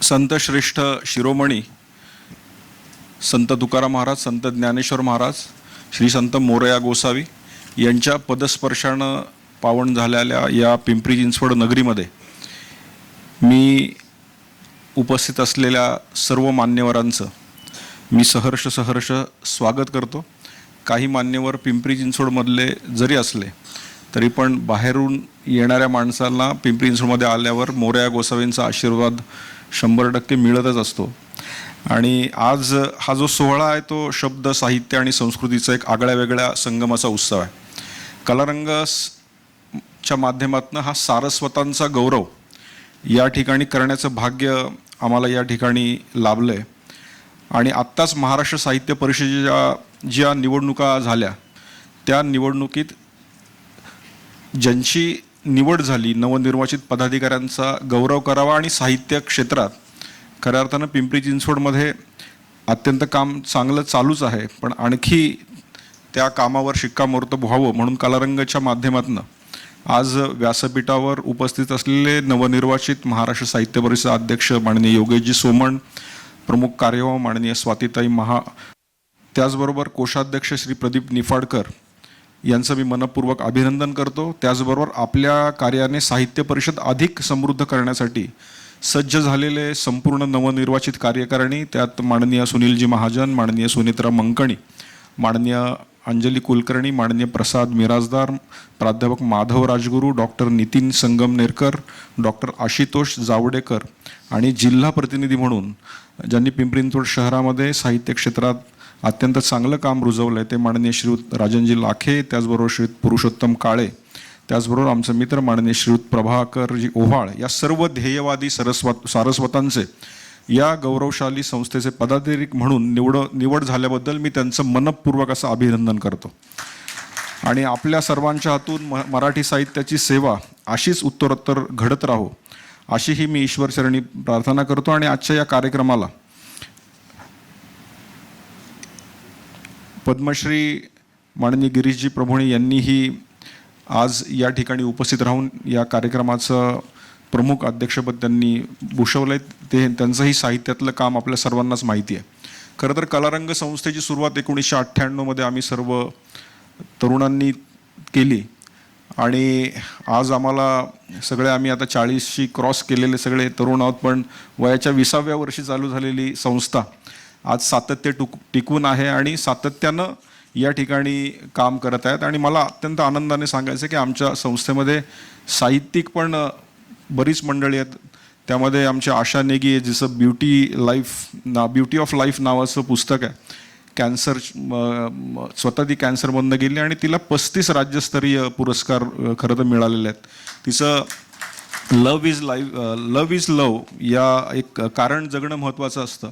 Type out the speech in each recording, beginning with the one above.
संतश्रेष्ठ शिरोमणी संत तुकाराम महाराज, संत ज्ञानेश्वर महाराज, श्री संत मोरया गोसावी यांच्या पदस्पर्शानं पावन झालेल्या या पिंपरी चिंचवड नगरीमध्ये मी उपस्थित असलेल्या सर्व मान्यवरांचं मी सहर्ष स्वागत करतो. काही मान्यवर पिंपरी चिंचवडमधले जरी असले तरी पण बाहेरून येणाऱ्या माणसांना पिंपरी चिंचवडमध्ये आल्यावर मोरया गोसावींचा आशीर्वाद 100% मिळतच असतो. आणि आज हा जो सोहळा आहे तो शब्द, साहित्य आणि संस्कृतीचा एक आगळ्या वेगळ्या संगमाचा उत्सव आहे. कलारंगच्या माध्यमातून हा सारस्वतांचा गौरव या ठिकाणी करण्याचं भाग्य आम्हाला या ठिकाणी लाभलं आहे. आणि आत्ताच महाराष्ट्र साहित्य परिषदेच्या ज्या निवडणुका झाल्या त्या निवडणुकीत ज्यांची निवड झाली, नवनिर्वाचित पदाधिकाऱ्यांचा गौरव करावा आणि साहित्य क्षेत्रात खऱ्या अर्थानं पिंपरी चिंचवडमध्ये अत्यंत काम चांगलं चालूच आहे, पण आणखी त्या कामावर शिक्कामोर्तब व्हावं म्हणून कलारंगच्या माध्यमातून आज व्यासपीठावर उपस्थित असलेले नवनिर्वाचित महाराष्ट्र साहित्य परिषद अध्यक्ष माननीय योगेशजी सोमण, प्रमुख कार्यवाह माननीय स्वातीताई महा, त्याचबरोबर कोषाध्यक्ष श्री प्रदीप निफाडकर यांचं मी मनपूर्वक अभिनंदन करतो. त्याचबरोबर आपल्या कार्याने साहित्य परिषद अधिक समृद्ध करण्यासाठी सज्ज झालेले संपूर्ण नवनिर्वाचित कार्यकारिणी, त्यात माननीय सुनीलजी महाजन, माननीय सुनित्रा मंकणी, माननीय अंजली कुलकर्णी, माननीय प्रसाद मिराजदार, प्राध्यापक माधव राजगुरू, डॉक्टर नितीन संगमनेरकर, डॉक्टर आशुतोष जावडेकर आणि जिल्हा प्रतिनिधी म्हणून ज्यांनी पिंपरी चिंचवड शहरामध्ये साहित्य क्षेत्रात अत्यंत चांगलं काम रुजवलं आहे ते माननीय श्रीयुत राजनजी लाखे, त्याचबरोबर श्रीयुत पुरुषोत्तम काळे, त्याचबरोबर आमचे मित्र माननीय श्रीयुत प्रभाकरजी ओव्हाळ, या सर्व ध्येयवादी सारस्वतांचे या गौरवशाली संस्थेचे पदाधिकारी म्हणून निवड झाल्याबद्दल मी त्यांचं मनपूर्वक असं अभिनंदन करतो. आणि आपल्या सर्वांच्या हातून मराठी साहित्याची सेवा अशीच उत्तरोत्तर घडत राहो अशीही मी ईश्वरचरणी प्रार्थना करतो. आणि आजच्या या कार्यक्रमाला पद्मश्री माननीय गिरीशजी प्रभुणे यांनीही आज या ठिकाणी उपस्थित राहून या कार्यक्रमाचं प्रमुख अध्यक्षपद त्यांनी भूषवलं आहे. ते त्यांचंही साहित्यातलं काम आपल्या सर्वांनाच माहिती आहे. खरं तर कलारंग संस्थेची सुरुवात 1998मध्ये आम्ही सर्व तरुणांनी केली आणि आज आम्हाला सगळे, आम्ही आता 40शी क्रॉस केलेले सगळे तरुण आहोत, पण वयाच्या 20व्या वर्षी चालू झालेली संस्था आज सातत्य टिकून आहे आणि सातत्यानं या ठिकाणी काम करत आहेत. आणि मला अत्यंत आनंदाने सांगायचं की आमच्या संस्थेमध्ये साहित्यिक पण बरीच मंडळी आहेत. त्यामध्ये आमच्या आशा नेगी आहे, जिचं ब्युटी ऑफ लाईफ नावाचं पुस्तक आहे. कॅन्सर, स्वतः ती कॅन्सरमधनं गेली आणि तिला 35 राज्यस्तरीय पुरस्कार खरं तर मिळालेले आहेत. तिचं लव्ह इज लव्ह या एक कारण जगणं महत्त्वाचं असतं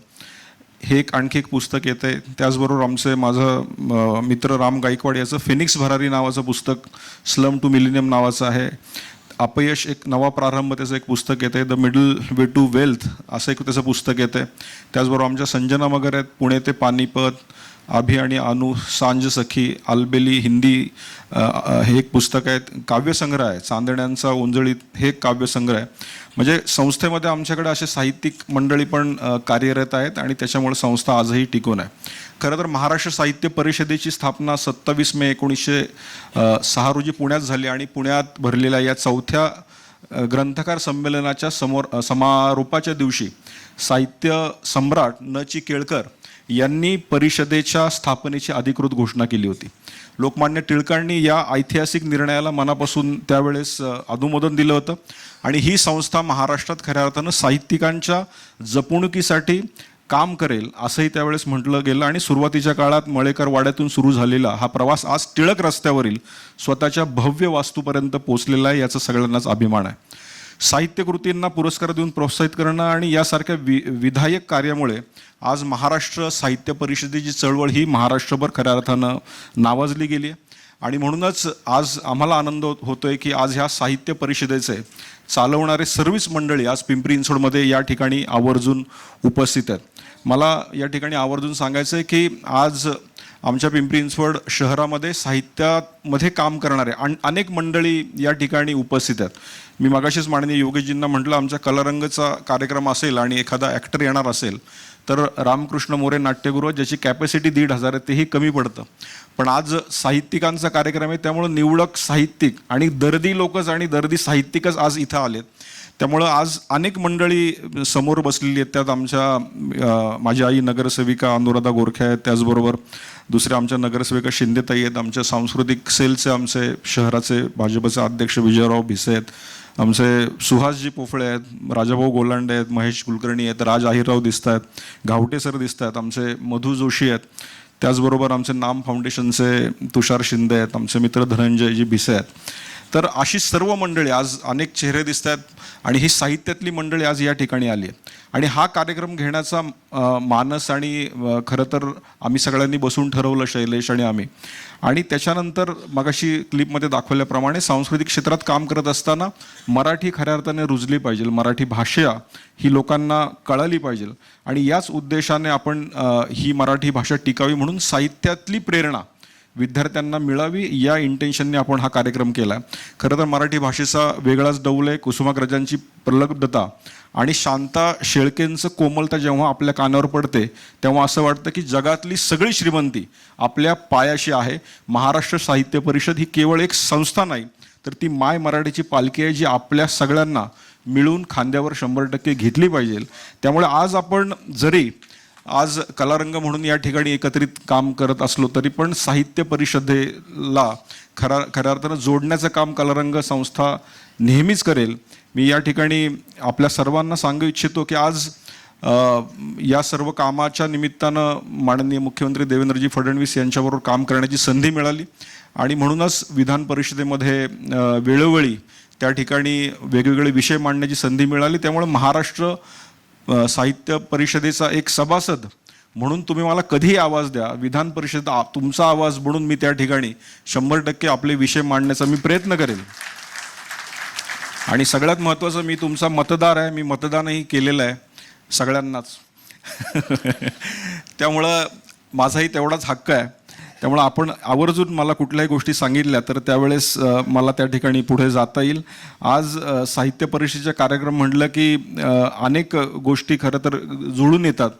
हे आणखी एक पुस्तक येतं आहे. त्याचबरोबर माझं मित्र राम गायकवाड याचं फिनिक्स भरारी नावाचं पुस्तक, स्लम टू मिलेनियम नावाचं आहे. अपयश एक नवा प्रारंभ त्याचं एक पुस्तक येतं आहे. The middle way to wealth असं एक त्याचं पुस्तक येतं आहे. त्याचबरोबर आमच्या संजना मगर आहेत, पुणे ते पानिपत, आभी आणि अनु, सांज सखी, आलबेली हिंदी हे एक पुस्तक आहे. काव्यसंग्रह आहे, चांदण्यांचा उंजळीत हे एक काव्यसंग्रह आहे. म्हणजे संस्थेमध्ये आमच्याकडे असे साहित्यिक मंडळी पण कार्यरत आहेत आणि त्याच्यामुळे संस्था आजही टिकून आहे. खरं तर महाराष्ट्र साहित्य परिषदेची स्थापना 27 मे 1906 रोजी पुण्यात झाली आणि पुण्यात भरलेल्या या 4थ्या ग्रंथकार संमेलनाच्या समारोपाच्या दिवशी साहित्य सम्राट न. चि. केळकर यांनी परिषदेच्या स्थापनेची अधिकृत घोषणा केली होती. लोकमान्य टिळकांनी या ऐतिहासिक निर्णयाला मनापासून त्यावेळेस अनुमोदन दिलं होतं आणि ही संस्था महाराष्ट्रात खऱ्या अर्थानं साहित्यिकांच्या जपणुकीसाठी काम करेल असंही त्यावेळेस म्हटलं गेलं. आणि सुरुवातीच्या काळात मळेकर वाड्यातून सुरू झालेला हा प्रवास आज टिळक रस्त्यावरील स्वतःच्या भव्य वास्तूपर्यंत पोहोचलेला आहे, याचा सगळ्यांनाच अभिमान आहे. साहित्यकृतींना पुरस्कार देऊन प्रोत्साहित करणं आणि यासारख्या विधायक कार्यामुळे आज महाराष्ट्र साहित्य परिषदेची चळवळ ही महाराष्ट्रभर खऱ्या अर्थानं नावाजली गेली आहे. आणि म्हणूनच आज आम्हाला आनंद होतोय की आज ह्या साहित्य परिषदेचे चालवणारे सर्वच मंडळी आज पिंपरी चिंचवडमध्ये या ठिकाणी आवर्जून उपस्थित आहेत. मला या ठिकाणी आवर्जून सांगायचं आहे की आज आमच्या पिंपरी चिंचवड शहरामध्ये साहित्यामध्ये काम करणारे अनेक मंडळी या ठिकाणी उपस्थित आहेत. मी मगाशीच माननीय योगेशजींना म्हटलं, आमच्या कलारंगचा कार्यक्रम असेल आणि एखादा ॲक्टर येणार असेल तर रामकृष्ण मोरे नाट्यगृह, ज्याची कॅपॅसिटी 1,500 आहे, तेही कमी पडतं. पण आज साहित्यिकांचा कार्यक्रम आहे, त्यामुळं निवडक साहित्यिक आणि दर्दी लोकच आणि दर्दी साहित्यिकच आज इथं आलेत. त्यामुळं आज अनेक मंडळी समोर बसलेली आहेत. त्यात आमच्या माझी आई नगरसेविका अनुराधा गोरखे आहेत, त्याचबरोबर दुसऱ्या आमच्या नगरसेविका शिंदेताई आहेत, आमच्या सांस्कृतिक सेलचे आमचे शहराचे भाजपचे अध्यक्ष विजयराव भिसे आहेत, आमचे सुहासजी पोफळे आहेत, राजाभाऊ गोलांडे आहेत, महेश कुलकर्णी आहेत, राज आहिरराव दिसत आहेत, घावटे सर दिसत आहेत, आमचे मधू जोशी आहेत, त्याचबरोबर आमचे नाम फाउंडेशनचे तुषार शिंदे आहेत, आमचे मित्र धनंजयजी भिसे आहेत. तर अशी सर्व मंडळी, आज अनेक चेहरे दिसत आहेत आणि ही साहित्यातली मंडळी आज या ठिकाणी आली आहेत. आणि हा कार्यक्रम घेण्याचा मानस आणि खरं तर आम्ही सगळ्यांनी बसून ठरवलं, शैलेश आणि आम्ही. आणि त्याच्यानंतर मगाशी क्लिपमध्ये दाखवल्याप्रमाणे सांस्कृतिक क्षेत्रात काम करत असताना मराठी खऱ्या अर्थाने रुजली पाहिजे, मराठी भाषा ही लोकांना कळाली पाहिजे आणि याच उद्देशाने आपण ही मराठी भाषा टिकावी म्हणून साहित्यातली प्रेरणा विद्यार्थ्यांना मिळावी या इंटेन्शनने आपण हा कार्यक्रम केला. खरं तर मराठी भाषेचा वेगळाच डौल आहे. कुसुमाग्रजांची प्रलब्धता आणि शांता शेळकेंचं कोमलता जेव्हा आपल्या कानावर पडते तेव्हा असं वाटतं की जगातली सगळी श्रीमंती आपल्या पायाशी आहे. महाराष्ट्र साहित्य परिषद ही केवळ एक संस्था नाही, तर ती माय मराठीची पालखी आहे, जी आपल्या सगळ्यांना मिळून खांद्यावर 100% घेतली पाहिजे. त्यामुळे आज आपण जरी आज कलारंग म्हणून या ठिकाणी एकत्रित काम करत असलो तरी पण साहित्य परिषदेला खऱ्या अर्थानं जोडण्याचं काम कलारंग संस्था नेहमीच करेल. मी या ठिकाणी आपल्या सर्वांना सांगू इच्छितो की आज या सर्व कामाच्या निमित्तानं माननीय मुख्यमंत्री देवेंद्रजी फडणवीस यांच्याबरोबर काम करण्याची संधी मिळाली आणि म्हणूनच विधान परिषदेमध्ये वेळोवेळी त्या ठिकाणी वेगवेगळे विषय मांडण्याची संधी मिळाली. त्यामुळे महाराष्ट्र साहित्य परिषदेचा एक सभासद म्हणून तुम्ही मला कधीही आवाज द्या, विधान परिषद तुमचा आवाज म्हणून मी त्या ठिकाणी 100% आपले विषय मांडण्याचा मी प्रयत्न करेन. आणि सगळ्यात महत्त्वाचं, मी तुमचा मतदार आहे, मी मतदानही केलेलं आहे सगळ्यांनाच. त्यामुळं माझाही तेवढाच हक्क आहे. त्यामुळं आपण आवर्जून मला कुठल्याही गोष्टी सांगितल्या तर त्यावेळेस मला त्या ठिकाणी पुढे जाता येईल. आज साहित्य परिषदेचा कार्यक्रम म्हटलं की अनेक गोष्टी खरं तर जुळून येतात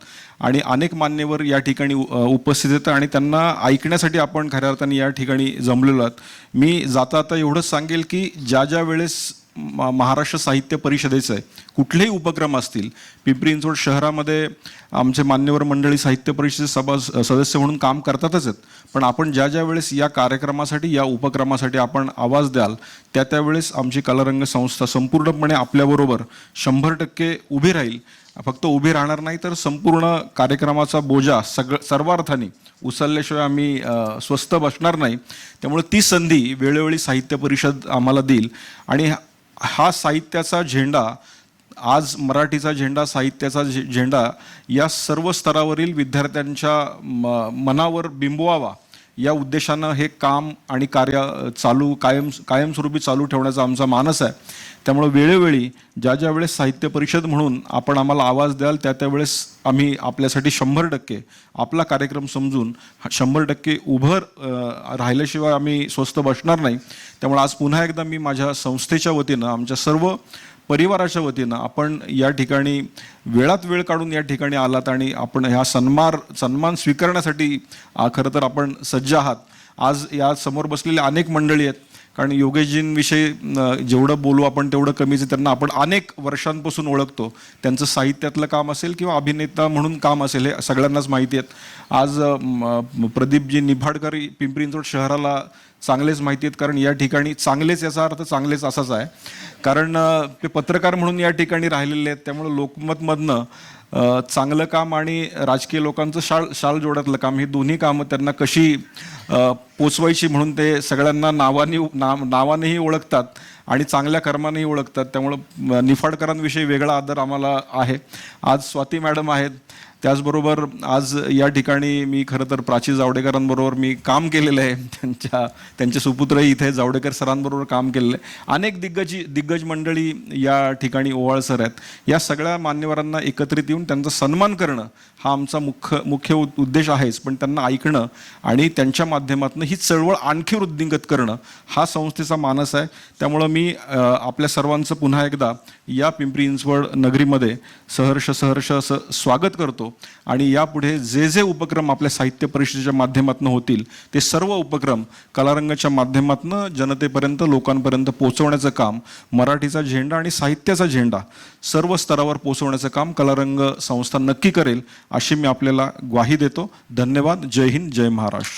आणि अनेक मान्यवर या ठिकाणी उपस्थित येतात आणि त्यांना ऐकण्यासाठी आपण खऱ्या अर्थाने या ठिकाणी जमलेलो आहोत. मी जाता आता एवढंच सांगेल की ज्या वेळेस महाराष्ट्र साहित्य परिषदेचं कुठलेही उपक्रम असतील, पिंपरी चिंचवड शहरामध्ये आमचे मान्यवर मंडळी साहित्य परिषदेचे सदस्य म्हणून काम करतातच आहेत, पण आपण ज्या वेळेस या कार्यक्रमासाठी या उपक्रमासाठी आपण आवाज द्याल त्यावेळेस आमची कलारंग संस्था संपूर्णपणे आपल्याबरोबर 100% उभी राहील. फक्त उभी राहणार नाही तर संपूर्ण कार्यक्रमाचा बोजा सर्व अर्थाने उचलल्याशिवाय आम्ही स्वस्थ बसणार नाही. त्यामुळे ती संधी वेळोवेळी साहित्य परिषद आम्हाला देईल आणि हा साहित्याचा झेंडा, आज मराठीचा झेंडा, साहित्याचा झेंडा या सर्व स्तरावरील विद्यार्थ्यांच्या मनावर बिंबवावा या उद्देशानं हे काम आणि कार्य कायमस्वरूपी चालू ठेवण्याचा आमचा मानस आहे. त्यामुळे वेळोवेळी ज्या वेळेस साहित्य परिषद म्हणून आपण आम्हाला आवाज द्याल त्यावेळेस आम्ही आपल्यासाठी 100% आपला कार्यक्रम समजून 100% उभं राहिल्याशिवाय आम्ही स्वस्थ बसणार नाही. त्यामुळे आज पुन्हा एकदा मी माझ्या संस्थेच्या वतीनं, आमच्या सर्व परिवाराच्या वतीनं, आपण या ठिकाणी वेळात वेळ काढून या ठिकाणी आलात आणि आपण ह्या सन्मान स्वीकारण्यासाठी खरं तर आपण सज्ज आहात. आज या समोर बसलेले अनेक मंडळी आहेत, कारण योगेशजींविषयी जेवढं बोलू आपण तेवढं कमीच आहे. त्यांना आपण अनेक वर्षांपासून ओळखतो. त्यांचं साहित्यातलं काम असेल किंवा अभिनेता म्हणून काम असेल हे सगळ्यांनाच माहिती आहेत. आज प्रदीपजी निफाडकर पिंपरी चिंचवड शहराला चांगलेच माहिती आहेत, कारण या ठिकाणी चांगलेच याचा अर्थ चांगलेच असाच आहे, कारण ते पत्रकार म्हणून या ठिकाणी राहिलेले आहेत. त्यामुळे लोकमतमधनं चांगलं काम आणि राजकीय लोकांचं शाल जोडातलं काम, ही दोन्ही कामं त्यांना कशी पोचवायची म्हणून ते सगळ्यांना नावानेही ओळखतात आणि चांगल्या कर्मानेही ओळखतात. त्यामुळं निफाडकरांविषयी वेगळा आदर आम्हाला आहे. आज स्वाती मॅडम आहेत, त्याचबरोबर आज या ठिकाणी मी खरं तर प्राची जावडेकरांबरोबर मी काम केलेलं आहे, त्यांचे सुपुत्रही इथे जावडेकर सरांबरोबर काम केलेलं आहे. अनेक दिग्गज मंडळी या ठिकाणी ओवाळसर आहेत. या सगळ्या मान्यवरांना एकत्रित येऊन त्यांचा सन्मान करणं हा आमचा मुख्य उद्देश आहेच, पण त्यांना ऐकणं आणि त्यांच्या माध्यमातून ही चळवळ आणखी वृद्धिंगत करणं हा संस्थेचा मानस आहे. त्यामुळं मी आपल्या सर्वांचं पुन्हा एकदा या पिंपरी चिंचवड नगरीमध्ये सहर्ष असं स्वागत करतो आणि यापुढे जे उपक्रम आपल्या साहित्य परिषदेच्या माध्यमातून होतील ते सर्व उपक्रम कलारंगाच्या माध्यमातून जनतेपर्यंत लोकांपर्यंत पोहोचवण्याचं काम, मराठीचा झेंडा आणि साहित्याचा झेंडा सर्व स्तरावर पोहोचवण्याचं काम कलारंग संस्था नक्की करेल अशी मी आपल्याला ग्वाही देतो. धन्यवाद. जय हिंद, जय महाराष्ट्र.